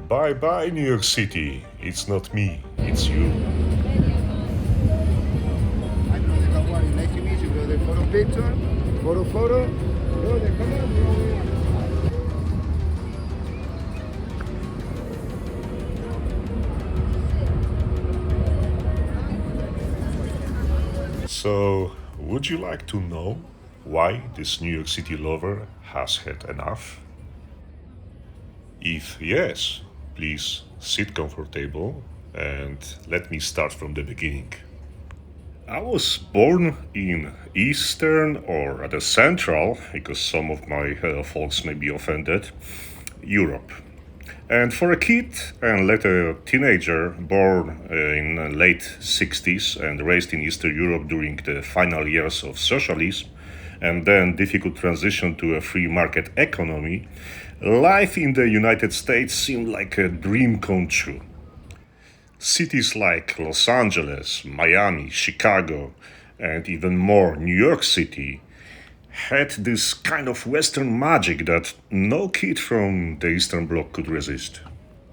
Bye bye, New York City. It's not me, it's you. Hi, brother. How are you? Nice to meet you, brother. Photo picture? Photo? Brother, come on, brother. So, would you like to know why this New York City lover has had enough? If yes, please sit comfortable and let me start from the beginning. I was born in Eastern or rather Central, because some of my folks may be offended, Europe. And for a kid and later teenager born in the late 60s and raised in Eastern Europe during the final years of socialism and then difficult transition to a free market economy, life in the United States seemed like a dream come true. Cities like Los Angeles, Miami, Chicago, and even more New York City had this kind of Western magic that no kid from the Eastern Bloc could resist.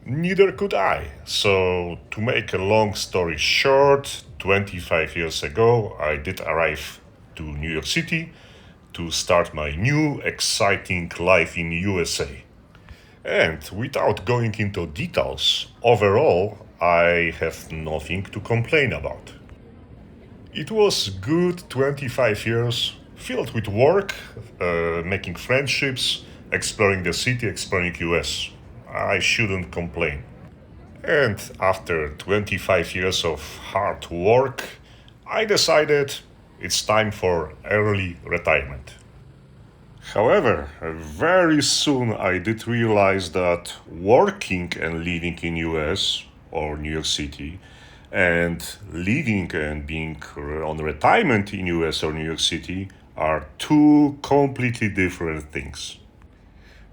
Neither could I. So, to make a long story short, 25 years ago, I did arrive to New York City to start my new, exciting life in USA. And without going into details, overall, I have nothing to complain about. It was good 25 years filled with work, making friendships, exploring the city, exploring US. I shouldn't complain. And after 25 years of hard work, I decided it's time for early retirement. However, very soon I did realize that working and living in US or New York City and living and being on retirement in US or New York City are two completely different things.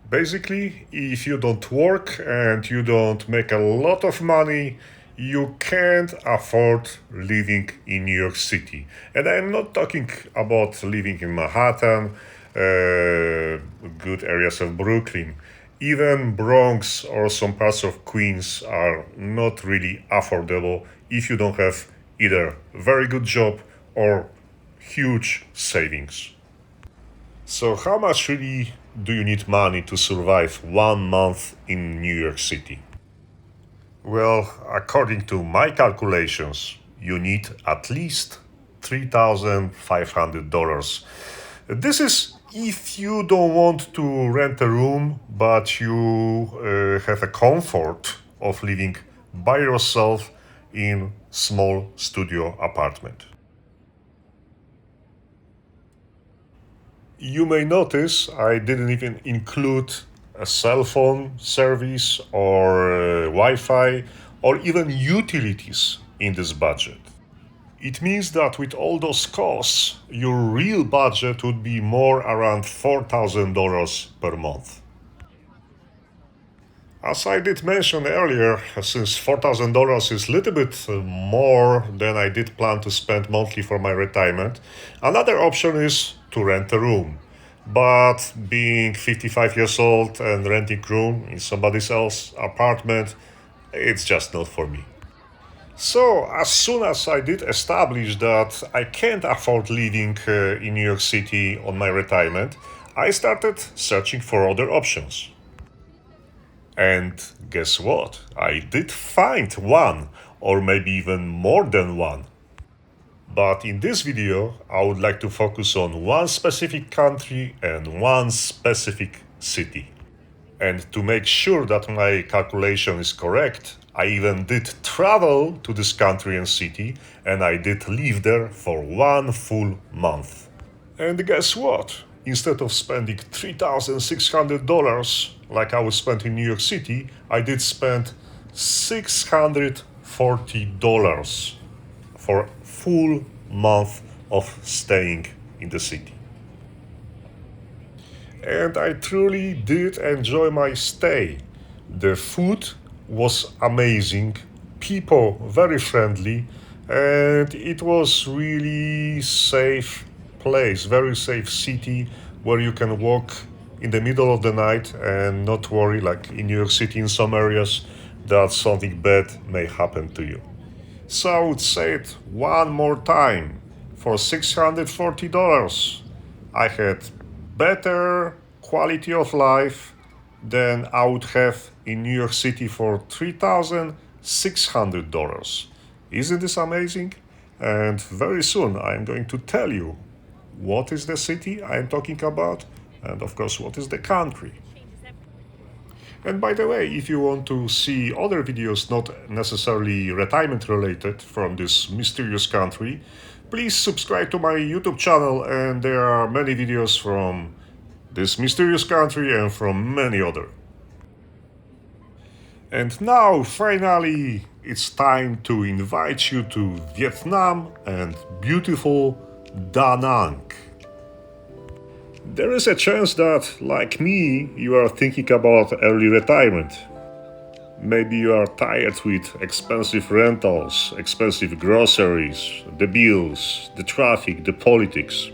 Basically, if you don't work and you don't make a lot of money, you can't afford living in New York City. And I'm not talking about living in Manhattan, good areas of Brooklyn. Even Bronx or some parts of Queens are not really affordable if you don't have either a very good job or huge savings. So, how much really do you need money to survive 1 month in New York City? Well, according to my calculations, you need at least $3,500. This is if you don't want to rent a room, but you have a comfort of living by yourself in small studio apartment. You may notice I didn't even include a cell phone service or Wi-Fi or even utilities in this budget. It means that with all those costs, your real budget would be more around $4,000 per month. As I did mention earlier, since $4,000 is a little bit more than I did plan to spend monthly for my retirement, another option is to rent a room. But being 55 years old and renting room in somebody else's apartment, it's just not for me. So, as soon as I did establish that I can't afford living in New York City on my retirement, I started searching for other options. And guess what? I did find one, or maybe even more than one. But in this video, I would like to focus on one specific country and one specific city. And to make sure that my calculation is correct, I even did travel to this country and city, and I did live there for 1 full month. And guess what? Instead of spending $3,600 like I would spend in New York City, I did spend $640 for a full month of staying in the city. And I truly did enjoy my stay. The food was amazing, people very friendly, and it was really safe place, very safe city where you can walk in the middle of the night and not worry, like in New York City in some areas, that something bad may happen to you. So I would say it one more time. For $640, I had better quality of life than I would have in New York City for $3,600. Isn't this amazing? And very soon I am going to tell you what is the city I am talking about, and of course what is the country. And by the way, if you want to see other videos not necessarily retirement related from this mysterious country, please subscribe to my YouTube channel, and there are many videos from this mysterious country and from many other. And now, finally, it's time to invite you to Vietnam and beautiful Da Nang. There is a chance that, like me, you are thinking about early retirement. Maybe you are tired with expensive rentals, expensive groceries, the bills, the traffic, the politics.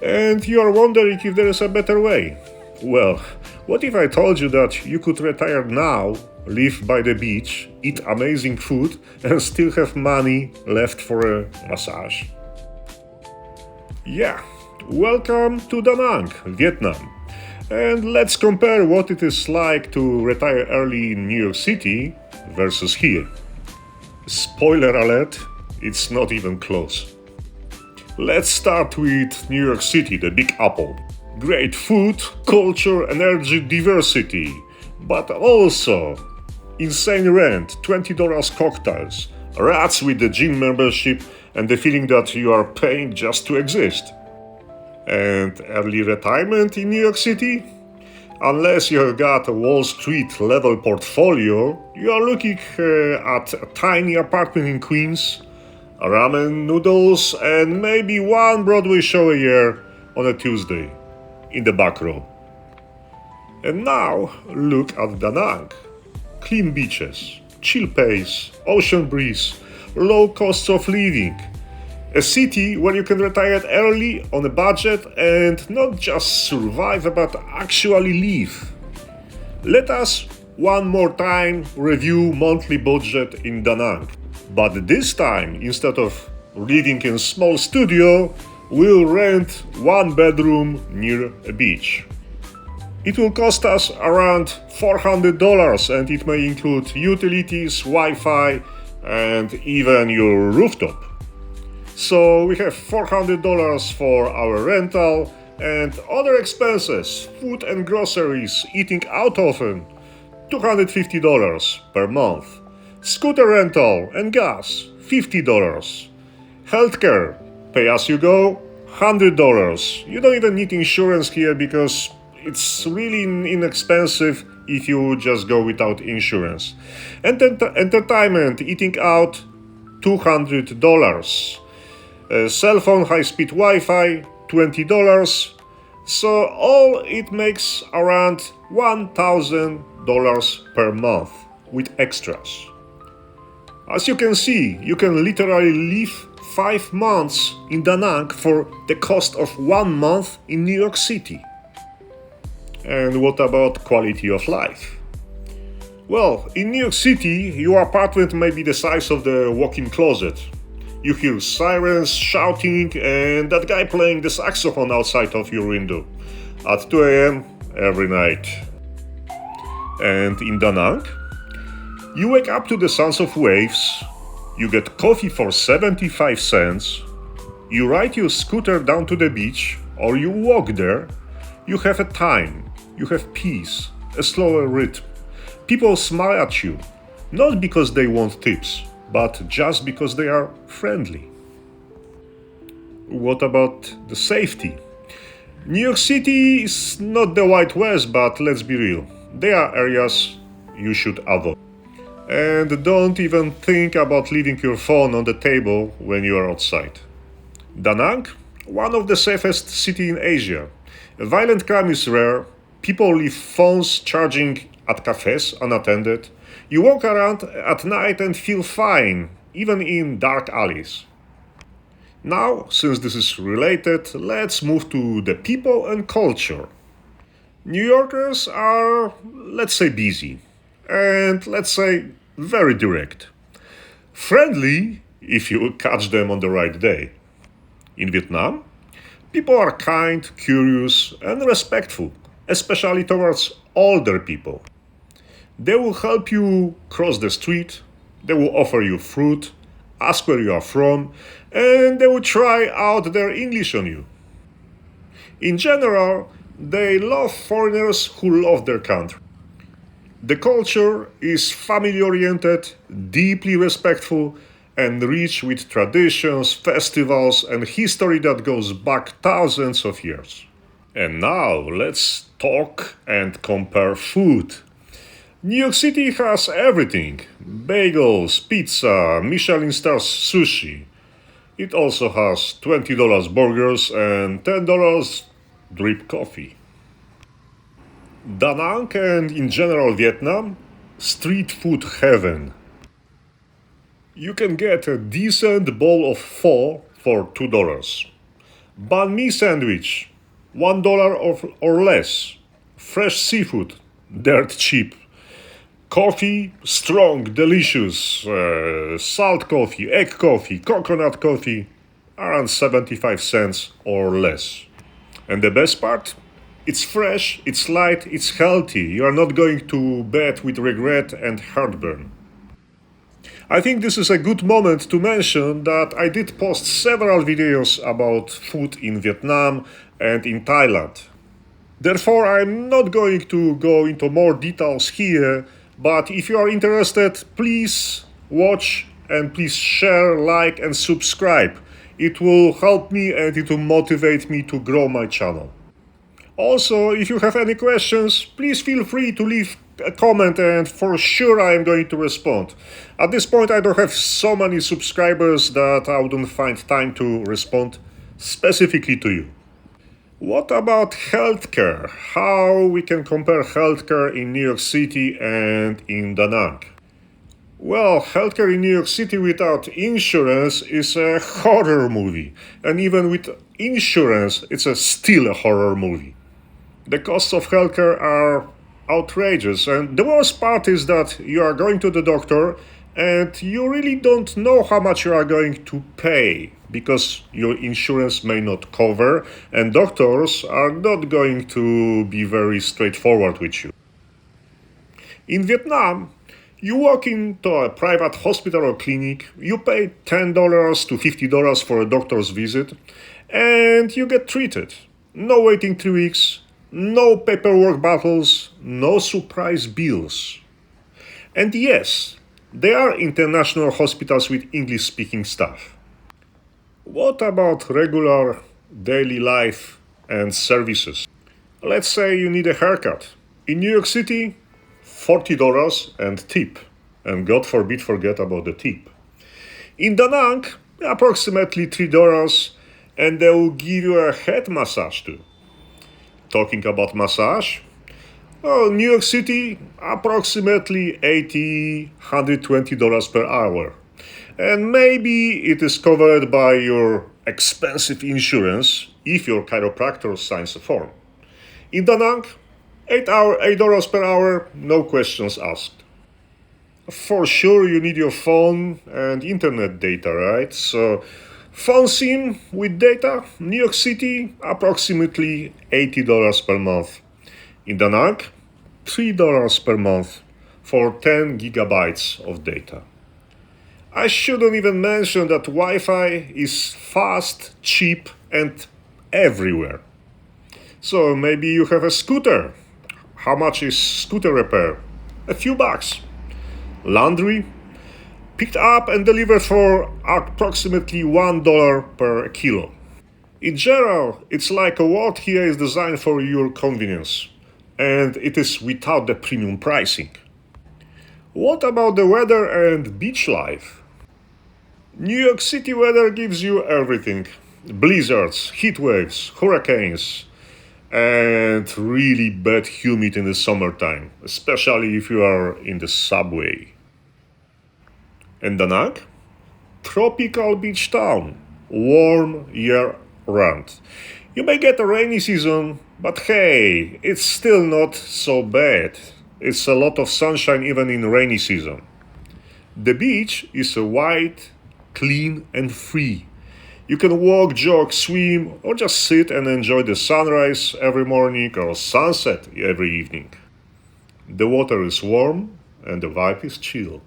And you are wondering if there is a better way. Well, what if I told you that you could retire now, live by the beach, eat amazing food, and still have money left for a massage? Yeah, welcome to Da Nang, Vietnam. And let's compare what it is like to retire early in New York City versus here. Spoiler alert, it's not even close. Let's start with New York City, the Big Apple. Great food, culture, energy, diversity, but also insane rent, $20 cocktails, rats with the gym membership, and the feeling that you are paying just to exist. And early retirement in New York City? Unless you have got a Wall Street level portfolio, you are looking at a tiny apartment in Queens, ramen noodles, and maybe one Broadway show a year on a Tuesday in the back row. And now look at Da Nang. Clean beaches, chill pace, ocean breeze, low costs of living. A city where you can retire early on a budget and not just survive but actually live. Let us one more time review monthly budget in Da Nang. But this time, instead of living in small studio, we'll rent one bedroom near a beach. It will cost us around $400 and it may include utilities, Wi-Fi, and even your rooftop. So we have $400 for our rental and other expenses, food and groceries, eating out often, $250 per month. Scooter rental and gas, $50. Healthcare, pay as you go, $100. You don't even need insurance here because it's really inexpensive if you just go without insurance. And entertainment, eating out, $200. Cell phone, high-speed Wi-Fi, $20. So all it makes around $1,000 per month with extras. As you can see, you can literally live 5 months in Da Nang for the cost of 1 month in New York City. And what about quality of life? Well, in New York City, your apartment may be the size of the walk-in closet. You hear sirens, shouting, and that guy playing the saxophone outside of your window at 2 a.m. every night. And in Da Nang, you wake up to the sounds of waves, you get coffee for 75 cents, you ride your scooter down to the beach, or you walk there, you have a time, you have peace, a slower rhythm. People smile at you, not because they want tips, but just because they are friendly. What about the safety? New York City is not the Wild West, but let's be real, there are areas you should avoid. And don't even think about leaving your phone on the table when you are outside. Da Nang, one of the safest cities in Asia. Violent crime is rare, people leave phones charging at cafes unattended. You walk around at night and feel fine, even in dark alleys. Now, since this is related, let's move to the people and culture. New Yorkers are, let's say, busy, and let's say, very direct. Friendly if you catch them on the right day. In Vietnam, people are kind, curious, and respectful, especially towards older people. They will help you cross the street, they will offer you fruit, ask where you are from, and they will try out their English on you. In general, they love foreigners who love their country. The culture is family oriented, deeply respectful, and rich with traditions, festivals, and history that goes back thousands of years. And now let's talk and compare food. New York City has everything: bagels, pizza, Michelin stars sushi. It also has $20 burgers and $10 drip coffee. Da Nang and in general Vietnam, street food heaven. You can get a decent bowl of pho for $2. Banh mi sandwich, $1 or less. Fresh seafood, dirt cheap. Coffee, strong, delicious. Salt coffee, egg coffee, coconut coffee, around 75 cents or less. And the best part? It's fresh, it's light, it's healthy. You are not going to bed with regret and heartburn. I think this is a good moment to mention that I did post several videos about food in Vietnam and in Thailand. Therefore, I'm not going to go into more details here, but if you are interested, please watch and please share, like and subscribe. It will help me and it will motivate me to grow my channel. Also, if you have any questions, please feel free to leave a comment and for sure I am going to respond. At this point I don't have so many subscribers that I wouldn't find time to respond specifically to you. What about healthcare? How we can compare healthcare in New York City and in Da Nang? Well, healthcare in New York City without insurance is a horror movie. And even with insurance, it's still a horror movie. The costs of healthcare are outrageous, and the worst part is that you are going to the doctor and you really don't know how much you are going to pay because your insurance may not cover and doctors are not going to be very straightforward with you. In Vietnam, you walk into a private hospital or clinic, you pay $10 to $50 for a doctor's visit, and you get treated. No waiting 3 weeks, no paperwork battles, no surprise bills. And yes, there are international hospitals with English-speaking staff. What about regular daily life and services? Let's say you need a haircut. In New York City, $40 and tip. And God forbid forget about the tip. In Da Nang, approximately $3 and they will give you a head massage too. Talking about massage, well, New York City, approximately $120 per hour. And maybe it is covered by your expensive insurance if your chiropractor signs a form. In Da Nang, $8 per hour, no questions asked. For sure you need your phone and internet data, right? So phone SIM with data, New York City, approximately $80 per month. In Da Nang, $3 per month for 10 gigabytes of data. I shouldn't even mention that Wi-Fi is fast, cheap, and everywhere. So maybe you have a scooter. How much is scooter repair? A few bucks. Laundry, picked up and delivered for approximately $1 per kilo. In general, it's like a world here is designed for your convenience, and it is without the premium pricing. What about the weather and beach life? New York City weather gives you everything: blizzards, heat waves, hurricanes, and really bad humid in the summertime, especially if you are in the subway. And Da Nang? Tropical beach town, warm year round. You may get a rainy season, but hey, it's still not so bad. It's a lot of sunshine even in rainy season. The beach is wide, clean and free. You can walk, jog, swim, or just sit and enjoy the sunrise every morning or sunset every evening. The water is warm and the vibe is chill.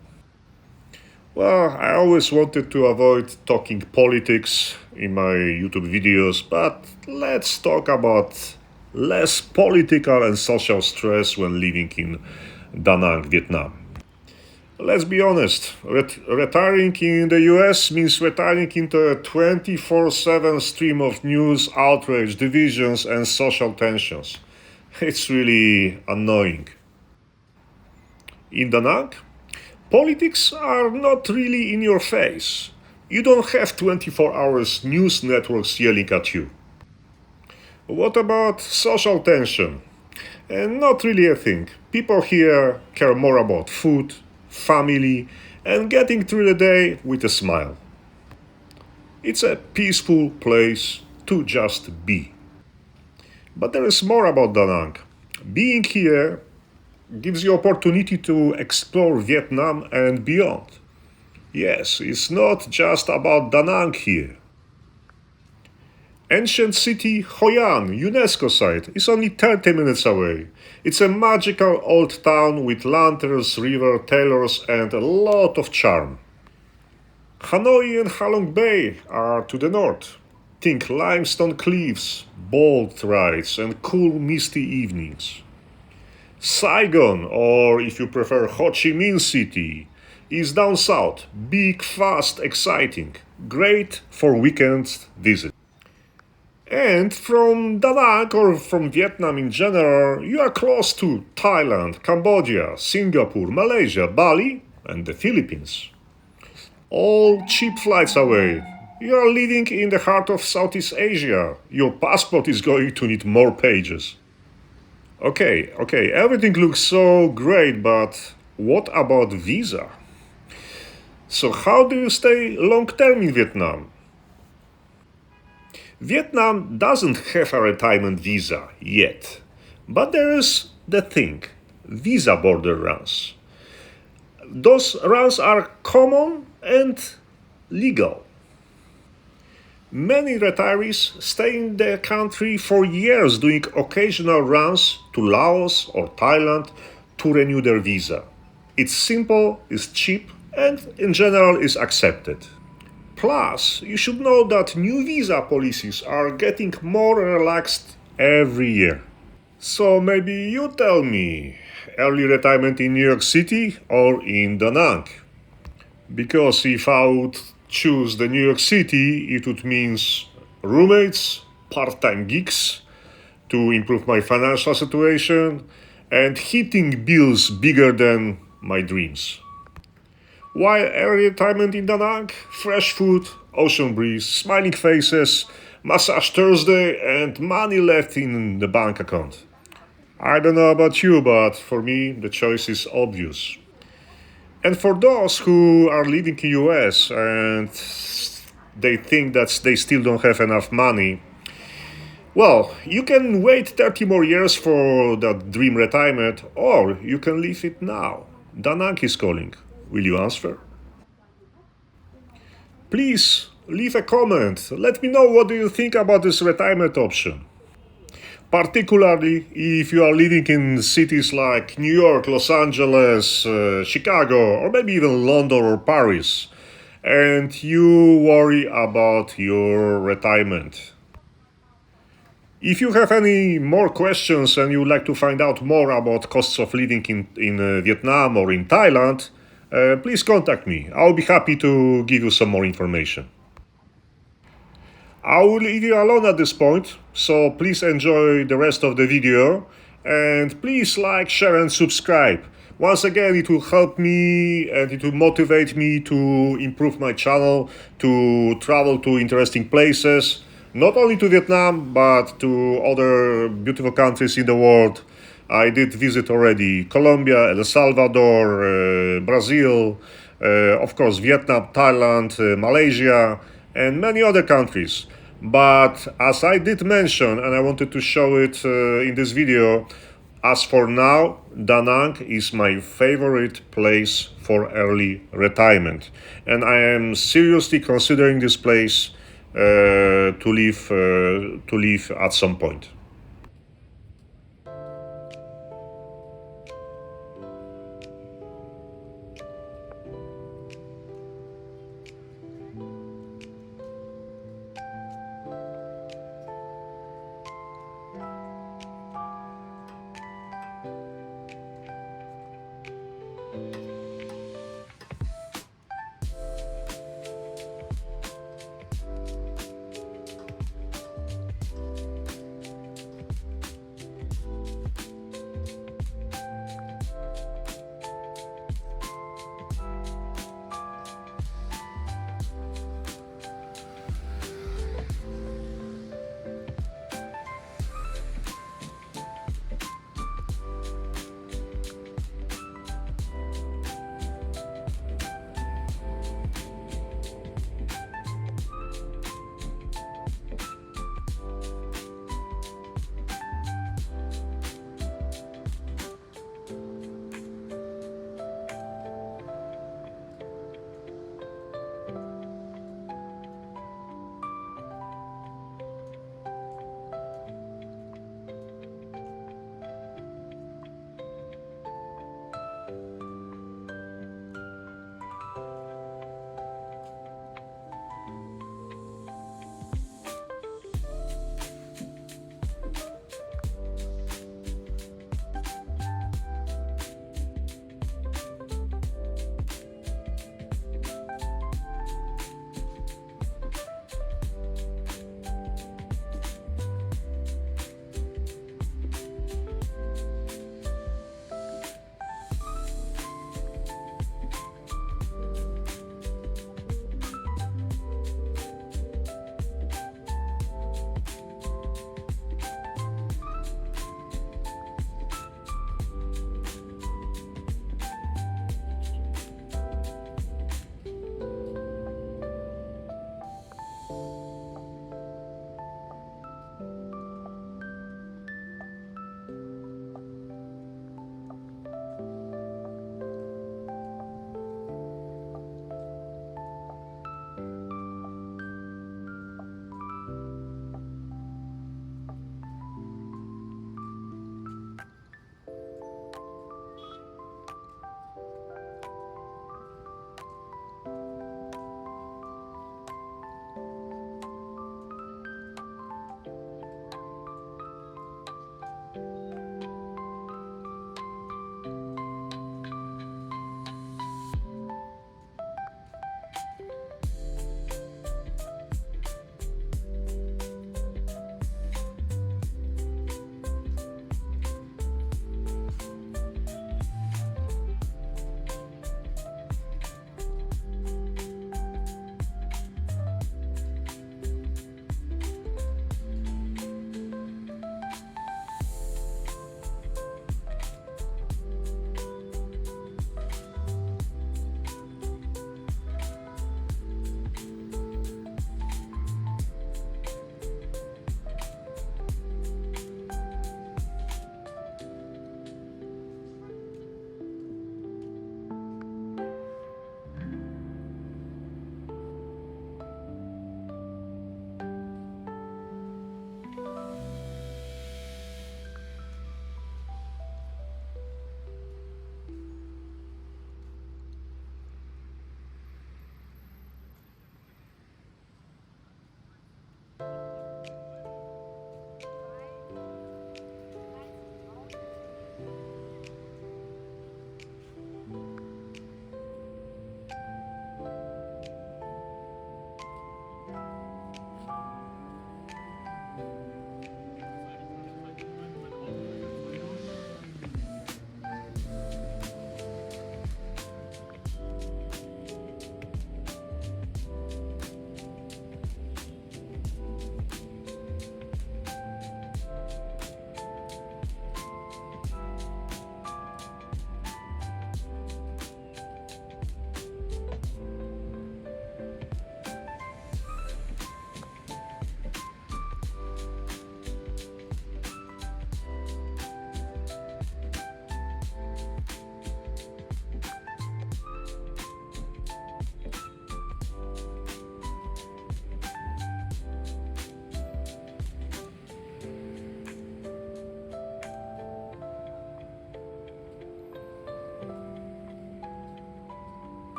Well, I always wanted to avoid talking politics in my YouTube videos, but let's talk about less political and social stress when living in Da Nang, Vietnam. Let's be honest, retiring in the US means retiring into a 24/7 stream of news, outrage, divisions, and social tensions. It's really annoying. In Da Nang, politics are not really in your face. You don't have 24 hours news networks yelling at you. What about social tension? Not really a thing. People here care more about food, family, and getting through the day with a smile. It's a peaceful place to just be. But there is more about Da Nang. Being here gives you opportunity to explore Vietnam and beyond. Yes, it's not just about Da Nang here. Ancient city Hoi An, UNESCO site, is only 30 minutes away. It's a magical old town with lanterns, river, tailors, and a lot of charm. Hanoi and Halong Bay are to the north. Think limestone cliffs, boat rides, and cool misty evenings. Saigon, or if you prefer Ho Chi Minh City, is down south, big, fast, exciting, great for weekend visit. And from Da Nang or from Vietnam in general, you are close to Thailand, Cambodia, Singapore, Malaysia, Bali, and the Philippines. All cheap flights away. You are living in the heart of Southeast Asia. Your passport is going to need more pages. Okay, everything looks so great, but what about visa? So how do you stay long term in Vietnam? Vietnam doesn't have a retirement visa yet, but there is the thing, visa border runs. Those runs are common and legal. Many retirees stay in the country for years doing occasional runs to Laos or Thailand to renew their visa. It's simple, it's cheap, and in general is accepted. Plus, you should know that new visa policies are getting more relaxed every year. So maybe you tell me, early retirement in New York City or in Da Nang? Because if I would choose the New York City, it would mean roommates, part-time gigs to improve my financial situation, and heating bills bigger than my dreams. While early retirement in Da Nang, fresh food, ocean breeze, smiling faces, massage Thursday, and money left in the bank account. I don't know about you, but for me, the choice is obvious. And for those who are living in US and they think that they still don't have enough money, well, you can wait 30 more years for that dream retirement, or you can leave it now. Da Nang is calling. Will you answer? Please leave a comment. Let me know what do you think about this retirement option. Particularly if you are living in cities like New York, Los Angeles, Chicago, or maybe even London or Paris, and you worry about your retirement. If you have any more questions and you would like to find out more about costs of living in Vietnam or in Thailand, please contact me. I'll be happy to give you some more information. I will leave you alone at this point, so please enjoy the rest of the video and please like, share and subscribe. Once again, it will help me and it will motivate me to improve my channel, to travel to interesting places, not only to Vietnam, but to other beautiful countries in the world. I did visit already Colombia, El Salvador, Brazil, of course Vietnam, Thailand, Malaysia, and many other countries. But as I did mention, and I wanted to show it in this video, as for now, Da Nang is my favorite place for early retirement. And I am seriously considering this place to live at some point.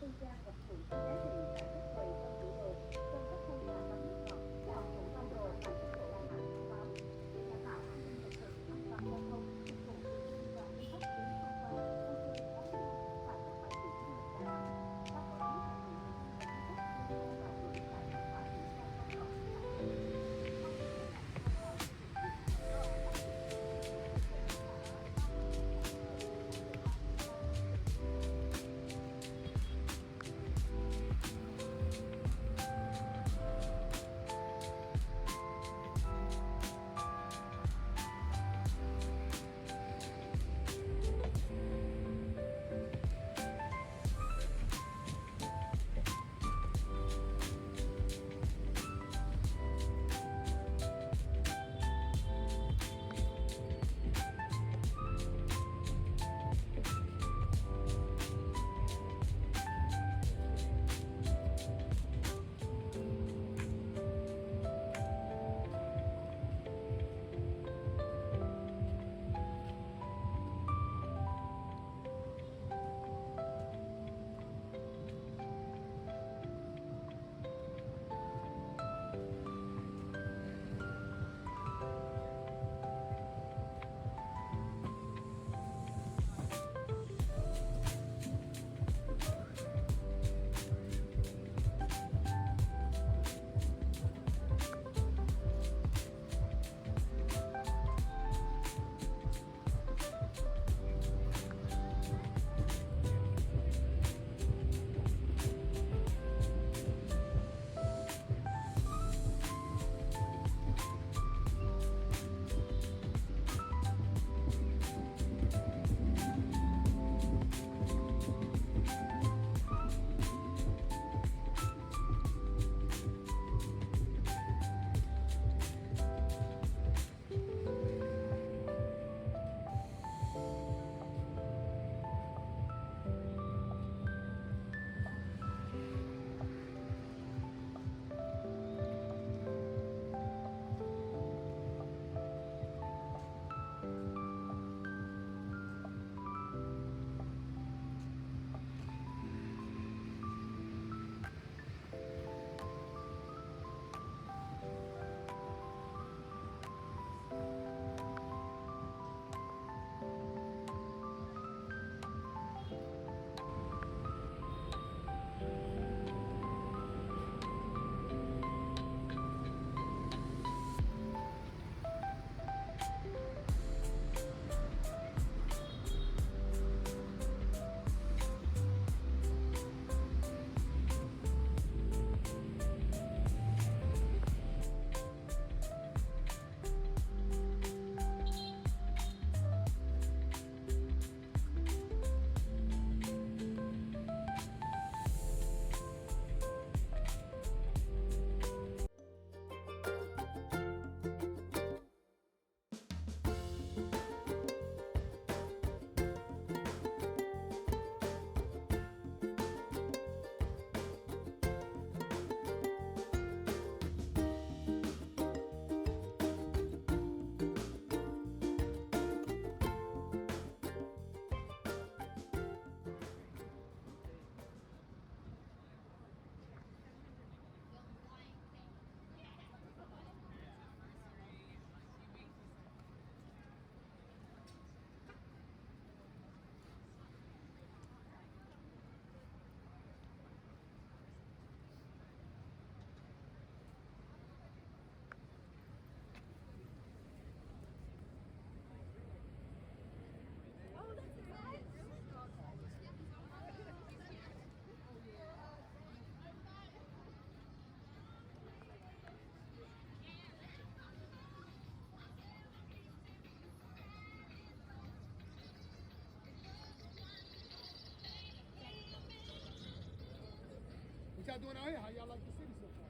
Phương Trang gặp sự giá trị tại các quầy trong tủ đồ, trong các khay trà và nước ngọt, vào tủ bao đồ và các đồ ăn mặn thông báo để đảm bảo an ninh trật tự, an toàn giao thông, phục vụ người dân và du khách đến tham quan, vui chơi, đón nhận tại các bãi biển du lịch Đà Nẵng. Ban quản lý thực hiện nghiêm và du khách tuân thủ và gửi tại kết quả kiểm tra quan trọng tại các địa điểm. Mong quý vị bạn tham khảo để thực hiện What y'all doing out here? How y'all like the city so far?